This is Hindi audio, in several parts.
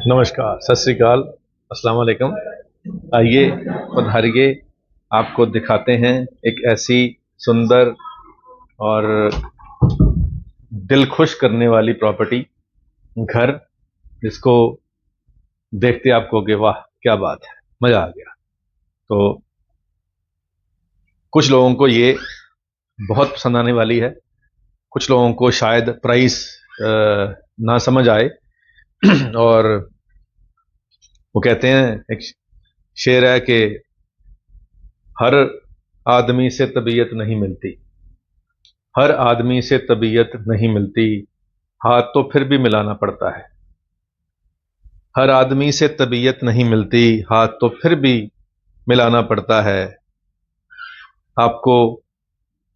नमस्कार, सत श्री अकाल, अस्सलाम वालेकुम। आइए पधारिए, आपको दिखाते हैं एक ऐसी सुंदर और दिल खुश करने वाली प्रॉपर्टी, घर, जिसको देखते आप कहोगे वाह क्या बात है, मजा आ गया। तो कुछ लोगों को ये बहुत पसंद आने वाली है, कुछ लोगों को शायद प्राइस ना समझ आए और वो कहते हैं, एक शेर है कि हर आदमी से तबीयत नहीं मिलती, हर आदमी से तबीयत नहीं मिलती, हाथ तो फिर भी मिलाना पड़ता है। हर आदमी से तबीयत नहीं मिलती, हाथ तो फिर भी मिलाना पड़ता है। आपको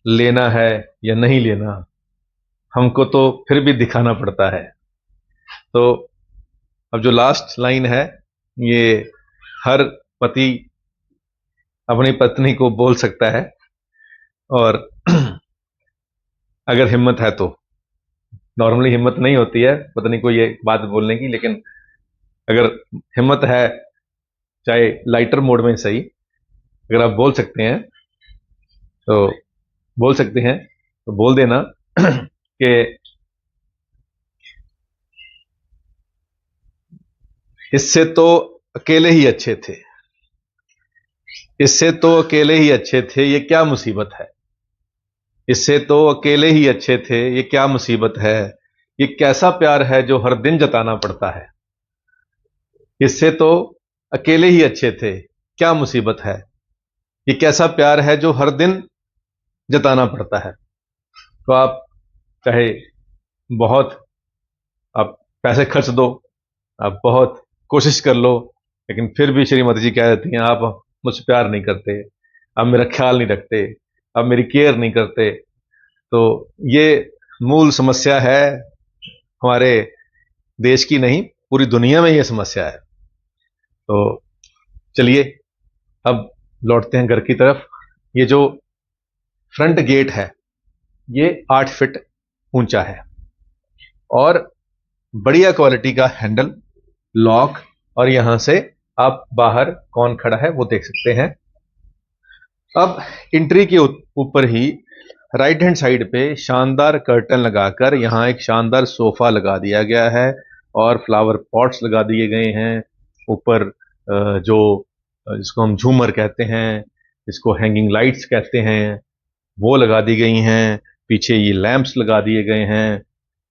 लेना है या नहीं लेना, हमको तो फिर भी दिखाना पड़ता है। तो अब जो लास्ट लाइन है, ये हर पति अपनी पत्नी को बोल सकता है, और अगर हिम्मत है तो। नॉर्मली हिम्मत नहीं होती है पत्नी को ये बात बोलने की, लेकिन अगर हिम्मत है, चाहे लाइटर मोड में सही, अगर आप बोल सकते हैं तो बोल सकते हैं, तो बोल देना कि इससे तो अकेले ही अच्छे थे, इससे तो अकेले ही अच्छे थे, ये क्या मुसीबत है। इससे तो अकेले ही अच्छे थे, ये क्या मुसीबत है। ये कैसा प्यार है जो हर दिन जताना पड़ता है। इससे तो अकेले ही अच्छे थे, क्या मुसीबत है। ये कैसा प्यार है जो हर दिन जताना पड़ता है। तो आप चाहे बहुत आप पैसे खर्च दो, आप बहुत कोशिश कर लो, लेकिन फिर भी श्रीमती जी कह देती हैं आप मुझसे प्यार नहीं करते, आप मेरा ख्याल नहीं रखते, आप मेरी केयर नहीं करते। तो ये मूल समस्या है हमारे देश की नहीं, पूरी दुनिया में ये समस्या है। तो चलिए अब लौटते हैं घर की तरफ। ये जो फ्रंट गेट है, ये 8 फीट ऊंचा है और बढ़िया क्वालिटी का हैंडल, लॉक, और यहां से आप बाहर कौन खड़ा है वो देख सकते हैं। अब एंट्री के ऊपर ही राइट हैंड साइड पे शानदार कर्टन लगाकर यहां एक शानदार सोफा लगा दिया गया है और फ्लावर पॉट्स लगा दिए गए हैं। ऊपर जो जिसको हम झूमर कहते हैं, जिसको हैंगिंग लाइट्स कहते हैं, वो लगा दी गई हैं। पीछे ये लैंप्स लगा दिए गए हैं,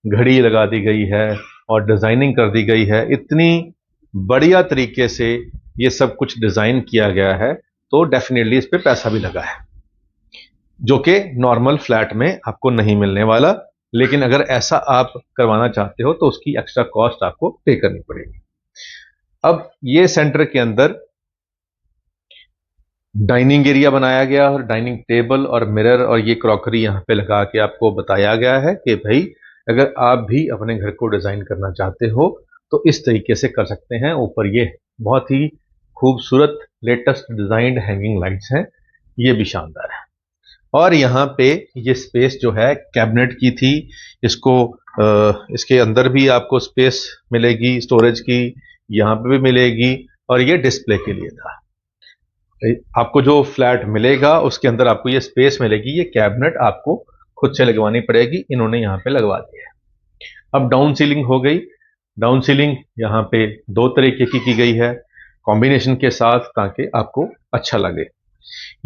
घड़ी लगा दी गई है और डिजाइनिंग कर दी गई है। इतनी बढ़िया तरीके से ये सब कुछ डिजाइन किया गया है, तो डेफिनेटली इस पे पैसा भी लगा है, जो कि नॉर्मल फ्लैट में आपको नहीं मिलने वाला। लेकिन अगर ऐसा आप करवाना चाहते हो तो उसकी एक्स्ट्रा कॉस्ट आपको पे करनी पड़ेगी। अब ये सेंटर के अंदर डाइनिंग एरिया बनाया गया और डाइनिंग टेबल और मिरर और ये क्रॉकरी यहाँ पे लगा के आपको बताया गया है कि भाई अगर आप भी अपने घर को डिजाइन करना चाहते हो तो इस तरीके से कर सकते हैं। ऊपर ये बहुत ही खूबसूरत लेटेस्ट डिजाइंड हैंगिंग लाइट्स हैं, ये भी शानदार है। और यहाँ पे ये स्पेस जो है कैबिनेट की थी, इसको इसके अंदर भी आपको स्पेस मिलेगी स्टोरेज की, यहाँ पे भी मिलेगी, और ये डिस्प्ले के लिए था। आपको जो फ्लैट मिलेगा उसके अंदर आपको ये स्पेस मिलेगी। ये कैबिनेट आपको खुद से लगवानी पड़ेगी, इन्होंने यहाँ पे लगवा दिया है। अब डाउन सीलिंग हो गई। डाउन सीलिंग यहाँ पे 2 तरीके की गई है कॉम्बिनेशन के साथ, ताकि आपको अच्छा लगे।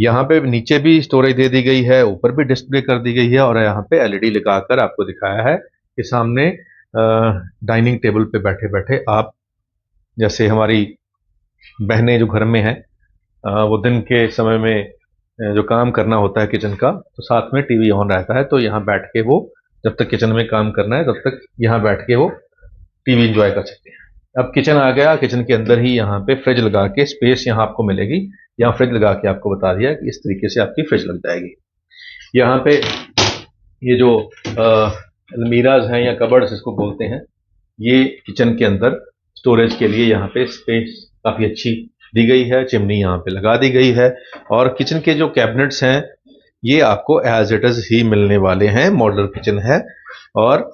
यहाँ पे नीचे भी स्टोरेज दे दी गई है, ऊपर भी डिस्प्ले कर दी गई है, और यहाँ पे एलईडी लगाकर आपको दिखाया है कि सामने डाइनिंग टेबल पे बैठे बैठे आप, जैसे हमारी बहनें जो घर में हैं, वो दिन के समय में जो काम करना होता है किचन का, तो साथ में टीवी ऑन रहता है, तो यहाँ बैठ के वो जब तक किचन में काम करना है तब तक यहाँ बैठ के वो टीवी एंजॉय कर सकते हैं। अब किचन आ गया, किचन के अंदर ही यहाँ पे फ्रिज लगा के स्पेस यहाँ आपको मिलेगी। यहाँ फ्रिज लगा के आपको बता दिया कि इस तरीके से आपकी फ्रिज लग जाएगी। यहाँ पे ये जो अलमीराज हैं या कबर्ड्स इसको बोलते हैं, ये किचन के अंदर स्टोरेज के लिए यहाँ पे स्पेस काफी अच्छी दी गई है। चिमनी यहाँ पे लगा दी गई है, और किचन के जो कैबिनेट्स हैं ये आपको एज इट इज ही मिलने वाले हैं, मॉडुलर किचन है। और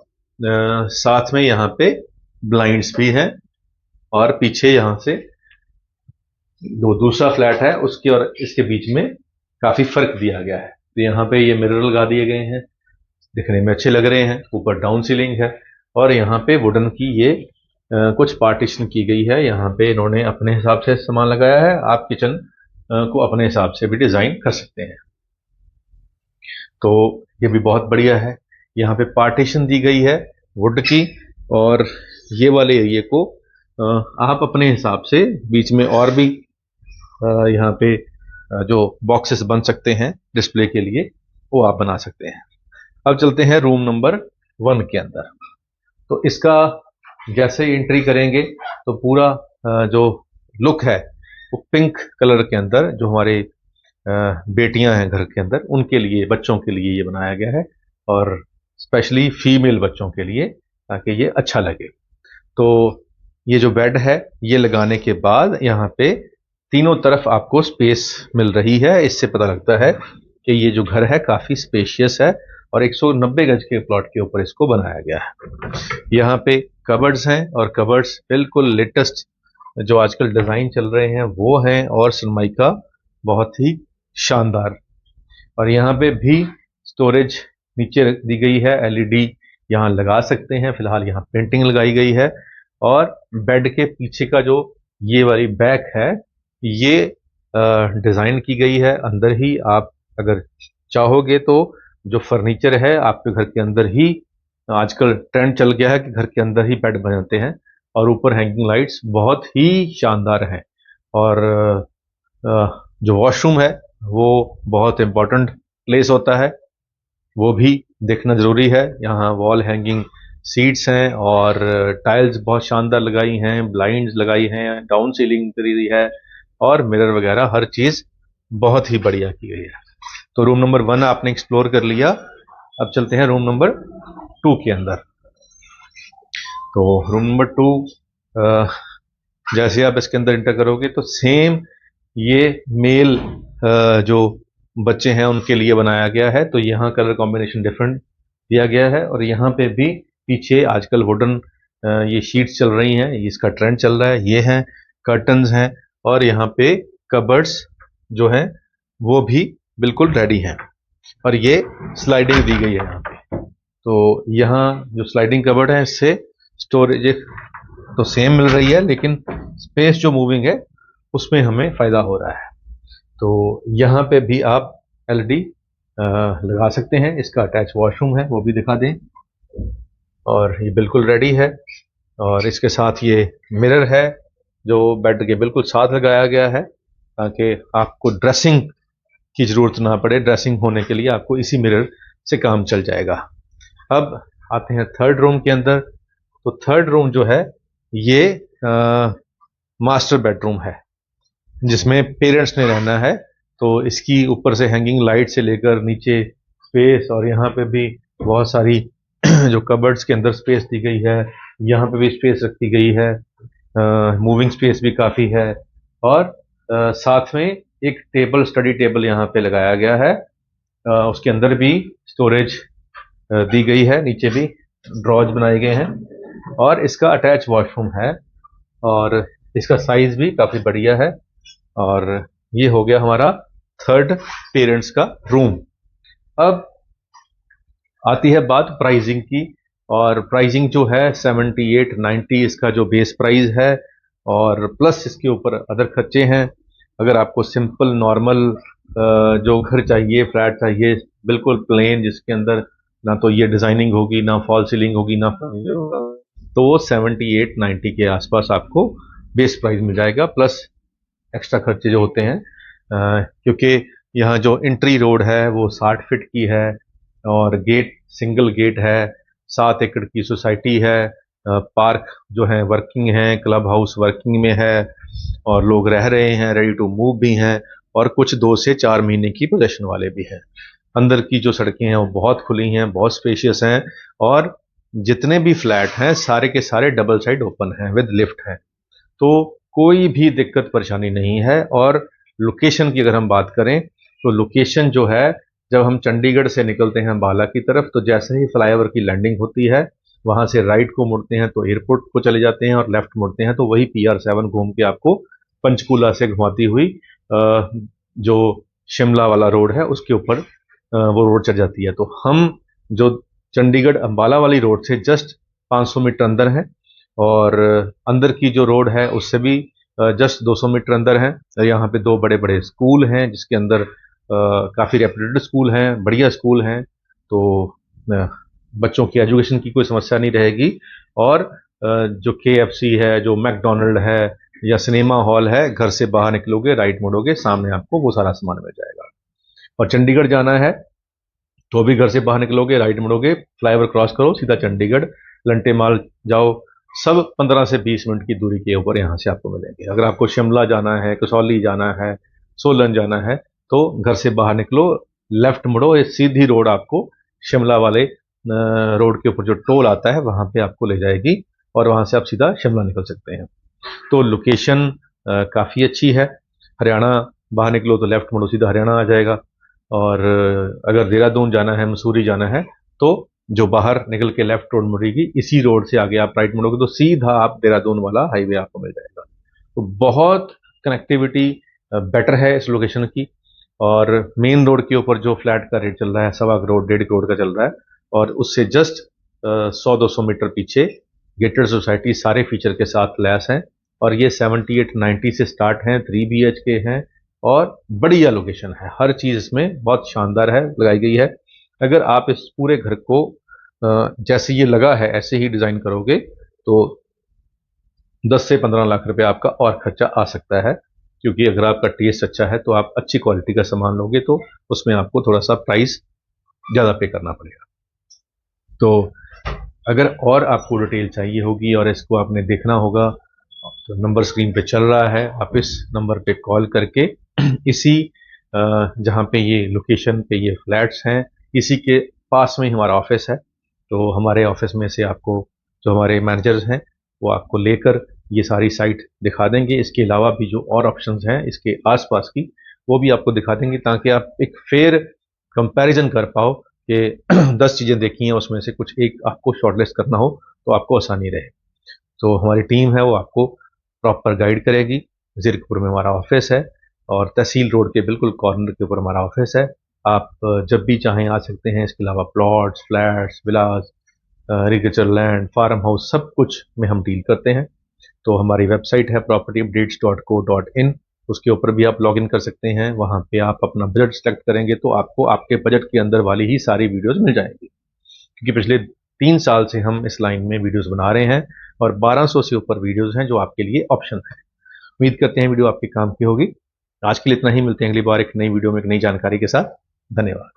साथ में यहाँ पे ब्लाइंड्स भी हैं, और पीछे यहाँ से दूसरा फ्लैट है उसके और इसके बीच में काफी फर्क दिया गया है। तो यहाँ पे ये मिरर लगा दिए गए हैं, दिखने में अच्छे लग रहे हैं। ऊपर डाउन सीलिंग है और यहाँ पे वुडन की ये कुछ पार्टीशन की गई है। यहाँ पे इन्होंने अपने हिसाब से सामान लगाया है, आप किचन को अपने हिसाब से भी डिजाइन कर सकते हैं। तो ये भी बहुत बढ़िया है। यहाँ पे पार्टीशन दी गई है वुड की, और ये वाले एरिया को आप अपने हिसाब से बीच में और भी यहाँ पे जो बॉक्सेस बन सकते हैं डिस्प्ले के लिए, वो आप बना सकते हैं। अब चलते हैं रूम नंबर 1 के अंदर। तो इसका जैसे ही एंट्री करेंगे तो पूरा जो लुक है वो पिंक कलर के अंदर, जो हमारे बेटियां हैं घर के अंदर, उनके लिए, बच्चों के लिए ये बनाया गया है, और स्पेशली फीमेल बच्चों के लिए, ताकि ये अच्छा लगे। तो ये जो बेड है ये लगाने के बाद यहाँ पे तीनों तरफ आपको स्पेस मिल रही है। इससे पता लगता है कि ये जो घर है काफी स्पेशियस है और 190 गज के प्लॉट के ऊपर इसको बनाया गया है। यहाँ पे कबर्ड्स हैं, और कबर्ड्स बिल्कुल लेटेस्ट जो आजकल डिजाइन चल रहे हैं वो हैं, और सनमाइका बहुत ही शानदार। और यहाँ पे भी स्टोरेज नीचे दी गई है, एलईडी यहाँ लगा सकते हैं। फिलहाल यहाँ पेंटिंग लगाई गई है, और बेड के पीछे का जो ये वाली बैक है ये डिजाइन की गई है। अंदर ही आप अगर चाहोगे तो जो फर्नीचर है आपके घर के अंदर ही, आजकल ट्रेंड चल गया है कि घर के अंदर ही बेड बनाते हैं, और ऊपर हैंगिंग लाइट्स बहुत ही शानदार हैं। और जो वॉशरूम है वो बहुत इंपॉर्टेंट प्लेस होता है, वो भी देखना जरूरी है। यहाँ वॉल हैंगिंग सीट्स हैं, और टाइल्स बहुत शानदार लगाई हैं, ब्लाइंड्स लगाई हैं, डाउन सीलिंग करी हुई है, और मिरर वगैरह हर चीज बहुत ही बढ़िया की गई है। तो रूम नंबर 1 आपने एक्सप्लोर कर लिया। अब चलते हैं रूम नंबर 2 के अंदर। तो रूम नंबर 2 जैसे आप इसके अंदर इंटर करोगे तो सेम ये मेल जो बच्चे हैं उनके लिए बनाया गया है। तो यहाँ कलर कॉम्बिनेशन डिफरेंट दिया गया है, और यहाँ पे भी पीछे आजकल वुडन ये शीट्स चल रही हैं, इसका ट्रेंड चल रहा है। ये हैं कर्टन्स हैं, और यहाँ पे कबर्ड्स जो हैं वो भी बिल्कुल रेडी हैं, और ये स्लाइडिंग दी गई है यहाँ पे। तो यहाँ जो स्लाइडिंग कबर्ड है इससे स्टोरेज तो सेम मिल रही है, लेकिन स्पेस जो मूविंग है उसमें हमें फायदा हो रहा है। तो यहाँ पे भी आप एलईडी लगा सकते हैं। इसका अटैच वॉशरूम है, वो भी दिखा दें, और ये बिल्कुल रेडी है। और इसके साथ ये मिरर है जो बेड के बिल्कुल साथ लगाया गया है, ताकि आपको ड्रेसिंग की जरूरत ना पड़े। ड्रेसिंग होने के लिए आपको इसी मिरर से काम चल जाएगा। अब आते हैं थर्ड रूम के अंदर। तो थर्ड रूम जो है ये मास्टर बेडरूम है, जिसमें पेरेंट्स ने रहना है। तो इसकी ऊपर से हैंगिंग लाइट से लेकर नीचे स्पेस, और यहाँ पे भी बहुत सारी जो कबर्ड्स के अंदर स्पेस दी गई है, यहाँ पे भी स्पेस रखी गई है, मूविंग स्पेस भी काफ़ी है। और साथ में एक टेबल, स्टडी टेबल यहाँ पे लगाया गया है। उसके अंदर भी स्टोरेज दी गई है, नीचे भी ड्रॉज बनाए गए हैं, और इसका अटैच वॉशरूम है, और इसका साइज भी काफ़ी बढ़िया है। और ये हो गया हमारा थर्ड पेरेंट्स का रूम। अब आती है बात प्राइसिंग की, और प्राइसिंग जो है 78-90 इसका जो बेस प्राइस है, और प्लस इसके ऊपर अदर खर्चे हैं। अगर आपको सिंपल नॉर्मल जो घर चाहिए, फ्लैट चाहिए बिल्कुल प्लेन, जिसके अंदर ना तो ये डिजाइनिंग होगी, ना फॉल सीलिंग होगी, ना, तो 78-90 के आसपास आपको बेस प्राइस मिल जाएगा, प्लस एक्स्ट्रा खर्चे जो होते हैं। क्योंकि यहाँ जो एंट्री रोड है वो 60 फीट की है, और गेट सिंगल गेट है, 7 एकड़ की सोसाइटी है, पार्क जो है वर्किंग है, क्लब हाउस वर्किंग में है, और लोग रह रहे हैं, रेडी टू मूव भी हैं, और कुछ 2 से 4 महीने की पोजीशन वाले भी हैं। अंदर की जो सड़कें हैं वो बहुत खुली हैं, बहुत स्पेशियस हैं, और जितने भी फ्लैट हैं सारे के सारे डबल साइड ओपन हैं विद लिफ्ट है। तो कोई भी दिक्कत परेशानी नहीं है। और लोकेशन की अगर हम बात करें तो लोकेशन जो है, जब हम चंडीगढ़ से निकलते हैं अंबाला की तरफ, तो जैसे ही फ्लाईओवर की लैंडिंग होती है वहाँ से राइट को मुड़ते हैं तो एयरपोर्ट को चले जाते हैं, और लेफ्ट मुड़ते हैं तो वही PR7 घूम के आपको पंचकूला से घुमाती हुई जो शिमला वाला रोड है उसके ऊपर वो रोड चढ़ जाती है। तो हम जो चंडीगढ़ अंबाला वाली रोड से जस्ट 500 मीटर अंदर है, और अंदर की जो रोड है उससे भी जस्ट 200 मीटर अंदर है। यहाँ पे 2 बड़े बड़े स्कूल हैं जिसके अंदर काफ़ी रेप्यूटेड स्कूल हैं, बढ़िया स्कूल हैं। तो बच्चों की एजुकेशन की कोई समस्या नहीं रहेगी। और जो KFC है, जो मैकडोनल्ड है या सिनेमा हॉल है, घर से बाहर निकलोगे, राइट मुड़ोगे, सामने आपको वो सारा सामान मिल जाएगा। और चंडीगढ़ जाना है तो भी घर से बाहर निकलोगे, राइट मुड़ोगे, फ्लाईओवर क्रॉस करो, सीधा चंडीगढ़, लंटे माल जाओ, सब 15 से 20 मिनट की दूरी के ऊपर यहाँ से आपको मिलेंगे। अगर आपको शिमला जाना है, कसौली जाना है, सोलन जाना है, तो घर से बाहर निकलो, लेफ्ट मुड़ो, ये सीधी रोड आपको शिमला वाले रोड के ऊपर जो टोल आता है वहाँ पे आपको ले जाएगी, और वहाँ से आप सीधा शिमला निकल सकते हैं। तो लोकेशन काफ़ी अच्छी है। हरियाणा बाहर निकलो तो लेफ्ट मुड़ो, सीधा हरियाणा आ जाएगा। और अगर देहरादून जाना है, मसूरी जाना है, तो जो बाहर निकल के लेफ्ट रोड मुड़ेगी, इसी रोड से आगे आप राइट मुड़ोगे तो सीधा आप देहरादून वाला हाईवे आपको मिल जाएगा। तो बहुत कनेक्टिविटी बेटर है इस लोकेशन की। और मेन रोड के ऊपर जो फ्लैट का रेट चल रहा है 1.25 करोड़ 1.5 करोड़ का चल रहा है, और उससे जस्ट 100-200 मीटर पीछे गेटेड सोसाइटी सारे फीचर के साथ लैस हैं, और ये 78-90 से स्टार्ट हैं, 3 BHK हैं, और बढ़िया लोकेशन है। हर चीज़ इसमें बहुत शानदार है, लगाई गई है। अगर आप इस पूरे घर को जैसे ये लगा है ऐसे ही डिज़ाइन करोगे तो 10 से 15 लाख रुपए आपका और खर्चा आ सकता है, क्योंकि अगर आपका टेस्ट अच्छा है तो आप अच्छी क्वालिटी का सामान लोगे तो उसमें आपको थोड़ा सा प्राइस ज़्यादा पे करना पड़ेगा। तो अगर और आपको डिटेल चाहिए होगी और इसको आपने देखना होगा तो नंबर स्क्रीन पे चल रहा है, आप इस नंबर पे कॉल करके इसी जहाँ पे ये लोकेशन पे ये फ्लैट्स हैं, इसी के पास में ही हमारा ऑफिस है। तो हमारे ऑफिस में से आपको जो हमारे मैनेजर्स हैं वो आपको लेकर ये सारी साइट दिखा देंगे। इसके अलावा भी जो और ऑप्शंस हैं इसके आसपास की वो भी आपको दिखा देंगे, ताकि आप एक फेयर कंपैरिजन कर पाओ कि 10 चीज़ें देखी हैं उसमें से कुछ एक आपको शॉर्टलिस्ट करना हो तो आपको आसानी रहे। तो हमारी टीम है वो आपको प्रॉपर गाइड करेगी। जीरकपुर में हमारा ऑफिस है, और तहसील रोड के बिल्कुल कॉर्नर के ऊपर हमारा ऑफिस है। आप जब भी चाहें आ सकते हैं। इसके अलावा प्लॉट्स, फ्लैट्स, विलास, एग्रीकल्चर लैंड, फार्म हाउस, सब कुछ में हम डील करते हैं। तो हमारी वेबसाइट है propertyupdates.co.in, उसके ऊपर भी आप लॉगिन कर सकते हैं। वहाँ पे आप अपना बजट सेलेक्ट करेंगे तो आपको आपके बजट के अंदर वाली ही सारी वीडियोज़ मिल जाएंगी, क्योंकि पिछले 3 साल से हम इस लाइन में वीडियोज़ बना रहे हैं, और 1200 से ऊपर वीडियोज़ हैं जो आपके लिए ऑप्शन है। उम्मीद करते हैं वीडियो आपके काम की होगी। आज के लिए इतना ही, मिलते हैं अगली बार एक नई वीडियो में एक नई जानकारी के साथ। धन्यवाद।